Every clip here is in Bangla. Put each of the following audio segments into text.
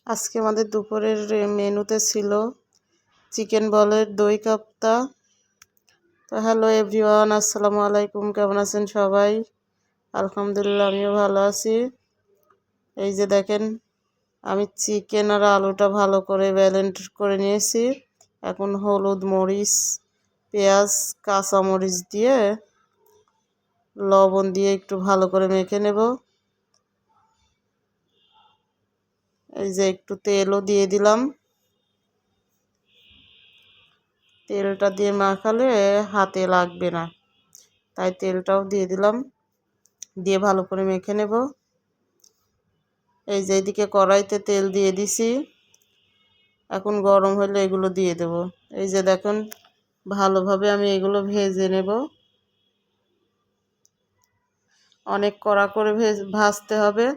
আজকে আমাদের দুপুরের মেনুতে ছিল চিকেন বলের দই কোপ্তা। তো হ্যালো এভরিওয়ান, আসসালামু আলাইকুম। কেমন আছেন সবাই? আলহামদুলিল্লাহ, আমিও ভালো আছি। এই যে দেখেন, আমি চিকেন আর আলুটা ভালো করে ব্লেন্ড করে নিয়েছি। এখন হলুদ, মরিচ, পেঁয়াজ, কাঁচামরিচ দিয়ে লবণ দিয়ে একটু ভালো করে মেখে নেব। এই যে একটু তেলও দিয়ে দিলাম। তেলটা দিয়ে মাখালে হাতে লাগবে না, তাই তেলটাও দিয়ে দিলাম। দিয়ে ভালো করে মেখে নেব। এই যে এদিকে কড়াইতে তেল দিয়ে দিছি, এখন গরম হলে এগুলো দিয়ে দেব। এই যে দেখুন, ভালোভাবে আমি এগুলো ভেজে নেব। অনেক কড়া করে ভাজতে হবে।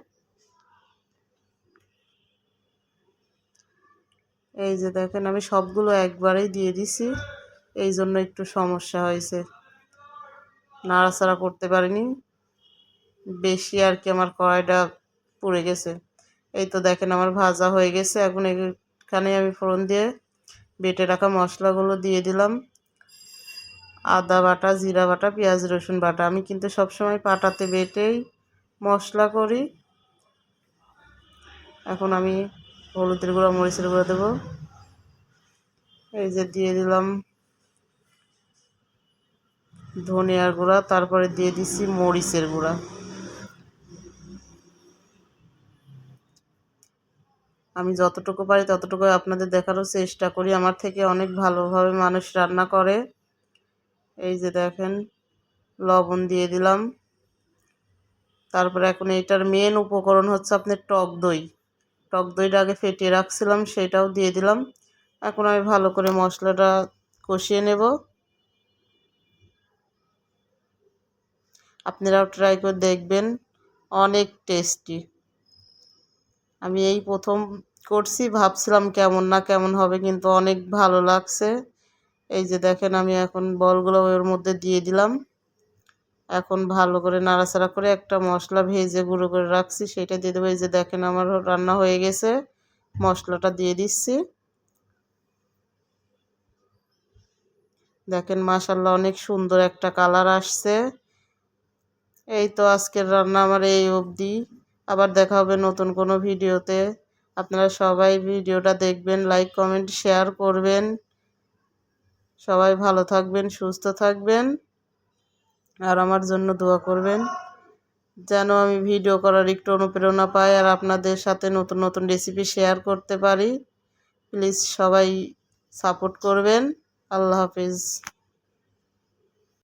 এই যে দেখেন, আমি সবগুলো একবারেই দিয়ে দিছি, এই জন্য একটু সমস্যা হয়েছে, নাড়াচাড়া করতে পারিনি বেশি আর কি, আমার কড়াইটা পুড়ে গেছে। এই তো দেখেন, আমার ভাজা হয়ে গেছে। এখন এখানে আমি ফোড়ন দিয়ে বেটে রাখা মশলাগুলো দিয়ে দিলাম। আদা বাটা, জিরা বাটা, পেঁয়াজ রসুন বাটা। আমি কিন্তু সবসময় পাটাতে বেটেই মশলা করি। এখন আমি হলুদের গুঁড়া, মরিচের গুঁড়া দেবো। এই যে দিয়ে দিলাম ধনিয়ার গুঁড়া, তারপরে দিয়ে দিচ্ছি মরিচের গুঁড়া। আমি যতটুকু পারি ততটুকু আপনাদের দেখানোর চেষ্টা করি। আমার থেকে অনেক ভালোভাবে মানুষ রান্না করে। এই যে দেখেন, লবণ দিয়ে দিলাম। তারপরে এখন এটার মেন উপকরণ হচ্ছে আপনার টক দই। টক দইটা আগে ফেটিয়ে রাখছিলাম, সেটাও দিয়ে দিলাম। এখন আমি ভালো করে মশলাটা কষিয়ে নেব। আপনারাও ট্রাই করে দেখবেন, অনেক টেস্টি। আমি এই প্রথম করছি, ভাবছিলাম কেমন না কেমন হবে, কিন্তু অনেক ভালো লাগছে। এই যে দেখেন, আমি এখন বলগুলো ওর মধ্যে দিয়ে দিলাম। এখন ভালো করে নাড়াচাড়া করে একটা মশলা ভেজে গুঁড়ো করে রাখছি, সেটা দিয়ে দেবো। এই যে দেখেন, আমার রান্না হয়ে গেছে। মশলাটা দিয়ে দিচ্ছি। দেখেন, মাশাআল্লাহ, অনেক সুন্দর একটা কালার আসছে। এই তো আজকের রান্না আমার এই অবধি। আবার দেখা হবে নতুন কোনো ভিডিওতে। আপনারা সবাই ভিডিওটা দেখবেন, লাইক কমেন্ট শেয়ার করবেন। সবাই ভালো থাকবেন, সুস্থ থাকবেন, আর আমার জন্য দোয়া করবেন যেন আমি ভিডিও করার একটু অনুপ্রেরণা পাই আর আপনাদের সাথে নতুন নতুন রেসিপি শেয়ার করতে পারি। প্লিজ সবাই সাপোর্ট করবেন। আল্লাহ হাফিজ।